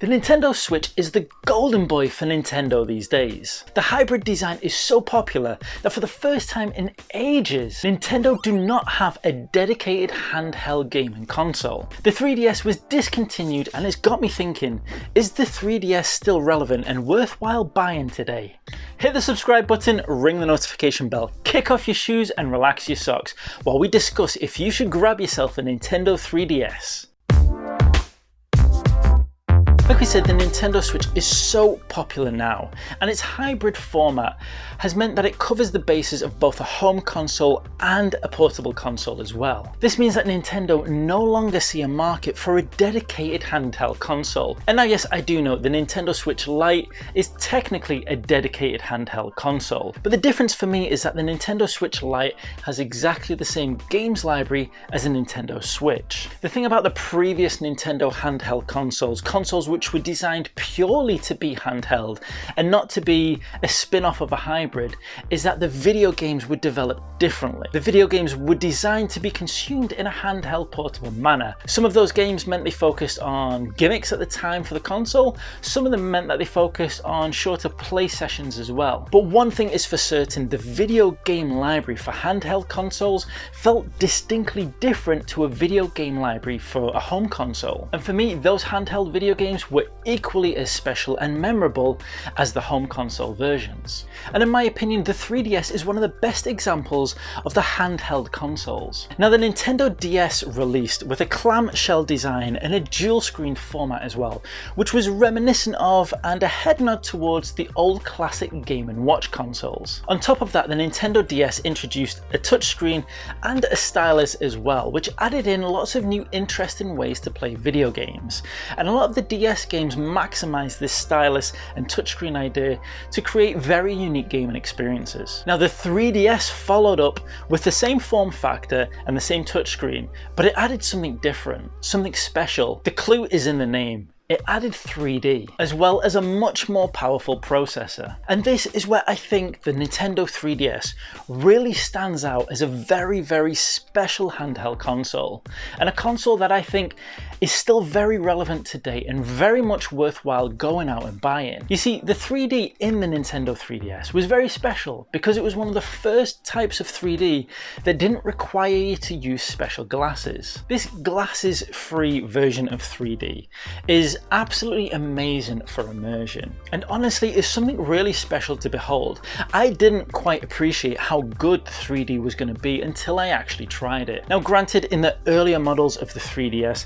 The Nintendo Switch is the golden boy for Nintendo these days. The hybrid design is so popular that for the first time in ages, Nintendo do not have a dedicated handheld gaming console. The 3DS was discontinued and it's got me thinking, is the 3DS still relevant and worthwhile buying today? Hit the subscribe button, ring the notification bell, kick off your shoes and relax your socks while we discuss if you should grab yourself a Nintendo 3DS. Like we said, the Nintendo Switch is so popular now, and its hybrid format has meant that it covers the bases of both a home console and a portable console as well. This means that Nintendo no longer see a market for a dedicated handheld console. And now yes, I do know the Nintendo Switch Lite is technically a dedicated handheld console, but the difference for me is that the Nintendo Switch Lite has exactly the same games library as a Nintendo Switch. The thing about the previous Nintendo handheld consoles which were designed purely to be handheld and not to be a spin-off of a hybrid, is that the video games were developed differently. The video games were designed to be consumed in a handheld portable manner. Some of those games meant they focused on gimmicks at the time for the console, some of them meant that they focused on shorter play sessions as well. But one thing is for certain, the video game library for handheld consoles felt distinctly different to a video game library for a home console. And for me, those handheld video games were equally as special and memorable as the home console versions. And in my opinion, the 3DS is one of the best examples of the handheld consoles. Now, the Nintendo DS released with a clamshell design and a dual screen format as well, which was reminiscent of and a head nod towards the old classic Game & Watch consoles. On top of that, the Nintendo DS introduced a touchscreen and a stylus as well, which added in lots of new interesting ways to play video games. And a lot of the DS games maximize this stylus and touchscreen idea to create very unique gaming experiences. Now, the 3DS followed up with the same form factor and the same touchscreen, but it added something different, something special. The clue is in the name. It added 3D, as well as a much more powerful processor. And this is where I think the Nintendo 3DS really stands out as a very, very special handheld console. And a console that I think is still very relevant today and very much worthwhile going out and buying. You see, the 3D in the Nintendo 3DS was very special because it was one of the first types of 3D that didn't require you to use special glasses. This glasses-free version of 3D is absolutely amazing for immersion, and honestly is something really special to behold. I didn't quite appreciate how good 3D was going to be until I actually tried it. Now granted, in the earlier models of the 3DS,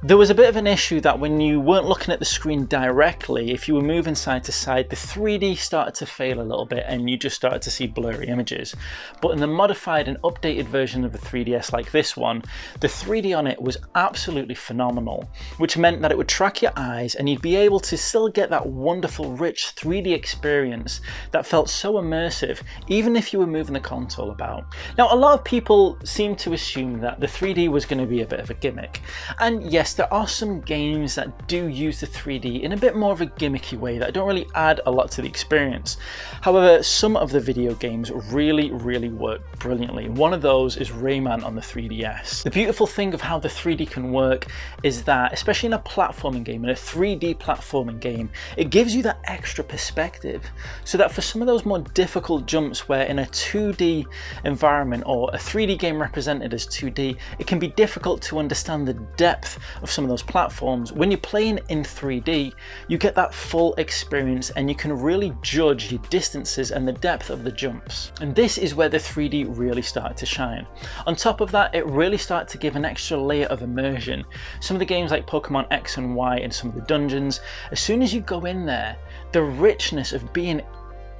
there was a bit of an issue that when you weren't looking at the screen directly, if you were moving side to side, the 3D started to fail a little bit and you just started to see blurry images. But in the modified and updated version of the 3DS like this one, the 3D on it was absolutely phenomenal, which meant that it would track your eyes and you'd be able to still get that wonderful rich 3D experience that felt so immersive, even if you were moving the console about. Now, a lot of people seem to assume that the 3D was going to be a bit of a gimmick, and yes, there are some games that do use the 3D in a bit more of a gimmicky way that don't really add a lot to the experience. However, some of the video games really work brilliantly. One of those is Rayman on the 3DS. The beautiful thing of how the 3D can work is that, especially in a platforming game, in a 3D platforming game, it gives you that extra perspective, so that for some of those more difficult jumps where in a 2D environment or a 3D game represented as 2D, it can be difficult to understand the depth of some of those platforms. When you're playing in 3D, you get that full experience and you can really judge your distances and the depth of the jumps. And this is where the 3D really started to shine. On top of that, it really started to give an extra layer of immersion. Some of the games like Pokemon X and Y and some of the dungeons, as soon as you go in there, the richness of being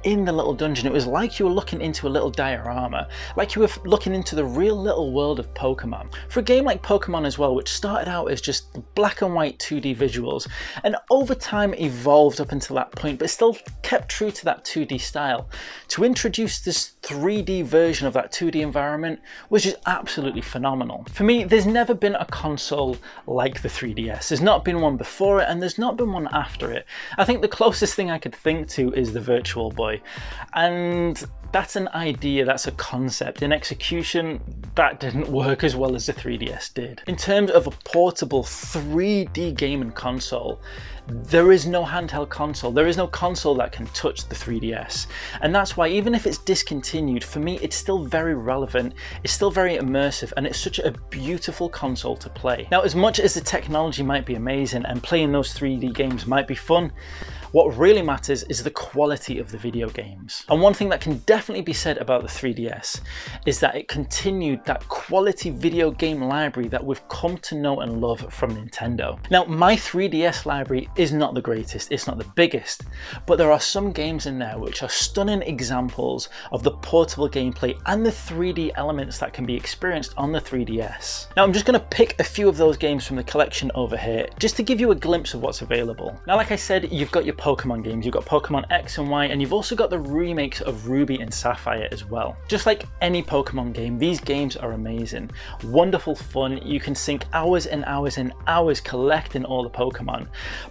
in the little dungeon, it was like you were looking into a little diorama, like you were looking into the real little world of Pokemon. For a game like Pokemon as well, which started out as just black and white 2D visuals and over time evolved up until that point, but still kept true to that 2D style, to introduce this 3D version of that 2D environment was just absolutely phenomenal. For me, there's never been a console like the 3DS. There's not been one before it and there's not been one after it. I think the closest thing I could think to is the Virtual Boy, and that's an idea, that's a concept. In execution, that didn't work as well as the 3DS did. In terms of a portable 3D gaming console, there is no handheld console. There is no console that can touch the 3DS. And that's why even if it's discontinued, for me, it's still very relevant. It's still very immersive, and it's such a beautiful console to play. Now, as much as the technology might be amazing and playing those 3D games might be fun, what really matters is the quality of the video games. And one thing that can definitely be said about the 3DS is that it continued that quality video game library that we've come to know and love from Nintendo. Now, my 3DS library is not the greatest, it's not the biggest, but there are some games in there which are stunning examples of the portable gameplay and the 3D elements that can be experienced on the 3DS. Now, I'm just going to pick a few of those games from the collection over here, just to give you a glimpse of what's available. Now, like I said, you've got your Pokemon games, you've got Pokemon X and Y, and you've also got the remakes of Ruby and Sapphire as well. Just like any Pokemon game, these games are amazing, wonderful fun. You can sink hours and hours and hours collecting all the Pokemon,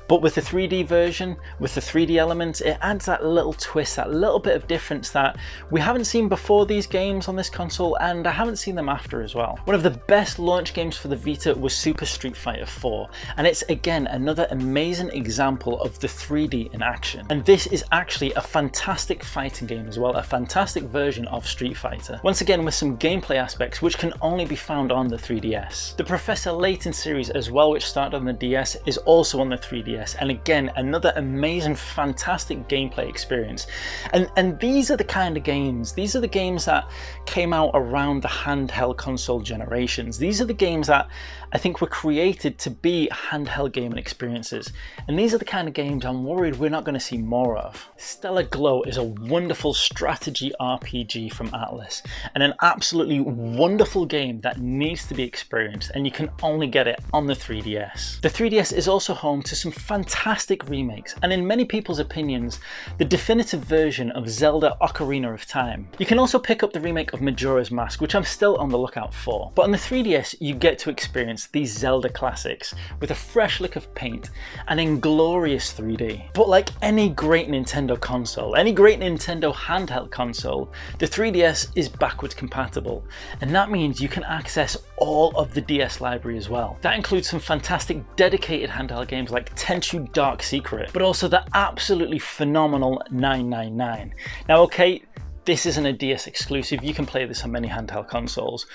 but with the 3D version, with the 3D elements, it adds that little twist, that little bit of difference that we haven't seen before these games on this console, and I haven't seen them after as well. One of the best launch games for the Vita was Super Street Fighter 4, and it's again another amazing example of the 3D in action. And this is actually a fantastic fighting game as well, a fantastic version of Street Fighter. Once again, with some gameplay aspects which can only be found on the 3DS. The Professor Layton series as well, which started on the DS, is also on the 3DS, and again, another amazing, fantastic gameplay experience. And these are the kind of games, these are the games that came out around the handheld console generations. These are the games that I think were created to be handheld gaming experiences. And these are the kind of games I'm worried we're not going to see more of. Stellar Glow is a wonderful strategy RPG from Atlas, and an absolutely wonderful game that needs to be experienced, and you can only get it on the 3DS. The 3DS is also home to some fantastic remakes, and in many people's opinions, the definitive version of Zelda Ocarina of Time. You can also pick up the remake of Majora's Mask, which I'm still on the lookout for. But on the 3DS, you get to experience these Zelda classics with a fresh lick of paint and in glorious 3D. But like any great Nintendo console, any great Nintendo handheld console, the 3DS is backwards compatible, and that means you can access all of the DS library as well. That includes some fantastic dedicated handheld games like Tenchu Dark Secret, but also the absolutely phenomenal 999. Now, okay, this isn't a DS exclusive, you can play this on many handheld consoles,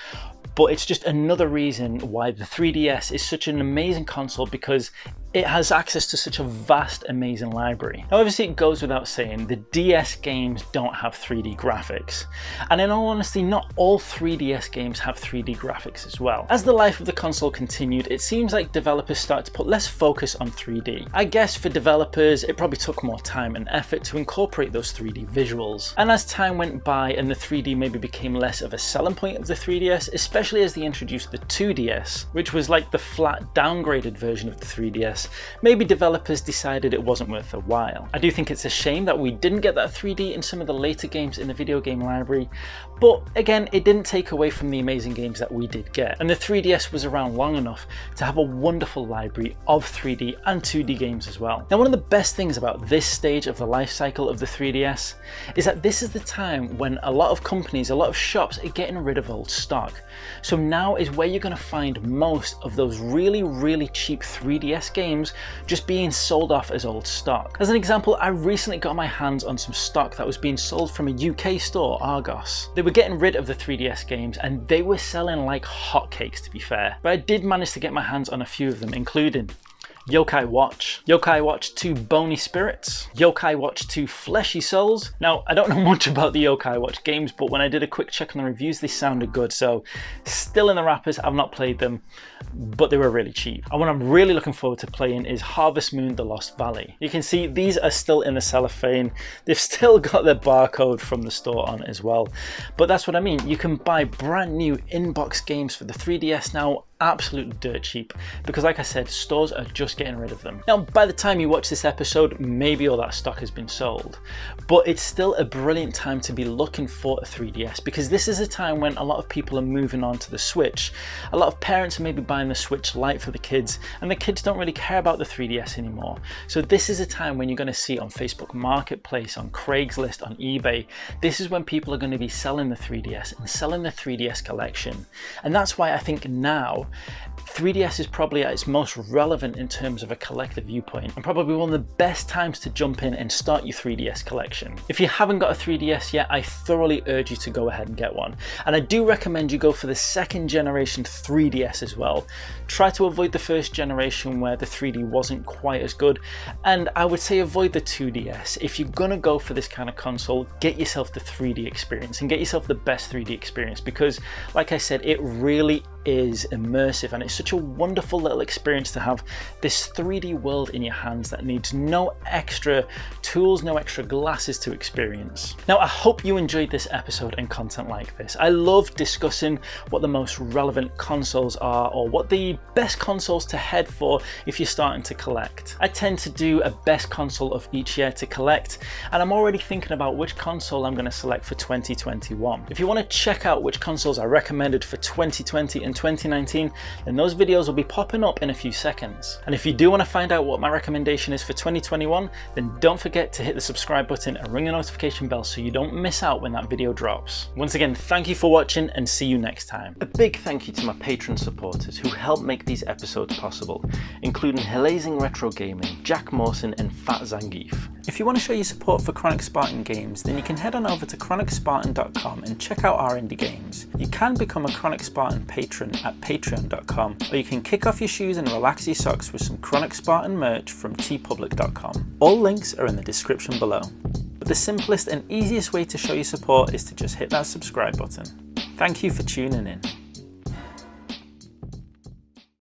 but it's just another reason why the 3DS is such an amazing console, because it has access to such a vast, amazing library. Now, obviously it goes without saying, the DS games don't have 3D graphics. And in all honesty, not all 3DS games have 3D graphics as well. As the life of the console continued, it seems like developers started to put less focus on 3D. I guess for developers, it probably took more time and effort to incorporate those 3D visuals. And as time went by and the 3D maybe became less of a selling point of the 3DS, especially as they introduced the 2DS, which was like the flat downgraded version of the 3DS, maybe developers decided it wasn't worth their while. I do think it's a shame that we didn't get that 3D in some of the later games in the video game library, but again, it didn't take away from the amazing games that we did get. And the 3DS was around long enough to have a wonderful library of 3D and 2D games as well. Now, one of the best things about this stage of the life cycle of the 3DS is that this is the time when a lot of companies, a lot of shops are getting rid of old stock. So now is where you're going to find most of those really, really cheap 3DS games just being sold off as old stock. As an example, I recently got my hands on some stock that was being sold from a UK store, Argos. They were getting rid of the 3DS games and they were selling like hotcakes, to be fair. But I did manage to get my hands on a few of them, including Yokai Watch, Yokai Watch 2 Bony Spirits, Yokai Watch 2 Fleshy Souls. Now, I don't know much about the Yokai Watch games, but when I did a quick check on the reviews, they sounded good. So still in the wrappers, I've not played them, but they were really cheap. And what I'm really looking forward to playing is Harvest Moon: The Lost Valley. You can see these are still in the cellophane. They've still got their barcode from the store on as well. But that's what I mean. You can buy brand new in-box games for the 3DS now, absolutely dirt cheap, because like I said, stores are just getting rid of them. Now, by the time you watch this episode, maybe all that stock has been sold, but it's still a brilliant time to be looking for a 3DS, because this is a time when a lot of people are moving on to the Switch. A lot of parents are maybe buying the Switch Lite for the kids, and the kids don't really care about the 3DS anymore. So this is a time when you're going to see on Facebook Marketplace, on Craigslist, on eBay, this is when people are going to be selling the 3DS and selling the 3DS collection. And that's why I think now 3DS is probably at its most relevant in terms of a collector viewpoint, and probably one of the best times to jump in and start your 3DS collection. If you haven't got a 3DS yet, I thoroughly urge you to go ahead and get one. And I do recommend you go for the second generation 3DS as well. Try to avoid the first generation where the 3D wasn't quite as good, and I would say avoid the 2DS. If you're gonna go for this kind of console, get yourself the 3D experience and get yourself the best 3D experience, because like I said, it really is immersive, and it's such a wonderful little experience to have this 3D world in your hands that needs no extra tools, no extra glasses to experience. Now, I hope you enjoyed this episode and content like this. I love discussing what the most relevant consoles are, or what the best consoles to head for if you're starting to collect. I tend to do a best console of each year to collect, and I'm already thinking about which console I'm going to select for 2021. If you want to check out which consoles I recommended for 2020 and 2019, then those videos will be popping up in a few seconds. And if you do want to find out what my recommendation is for 2021, then don't forget to hit the subscribe button and ring the notification bell so you don't miss out when that video drops. Once again, thank you for watching, and see you next time. A big thank you to my Patreon supporters who help make these episodes possible, including Halazing Retro Gaming, Jack Mawson and Fat Zangief. If you want to show your support for Chronik Spartan games, then you can head on over to chronicspartan.com and check out our indie games. You can become a Chronik Spartan patron at patreon.com, or you can kick off your shoes and relax your socks with some Chronik Spartan merch from tpublic.com. All links are in the description below. But the simplest and easiest way to show your support is to just hit that subscribe button. Thank you for tuning in.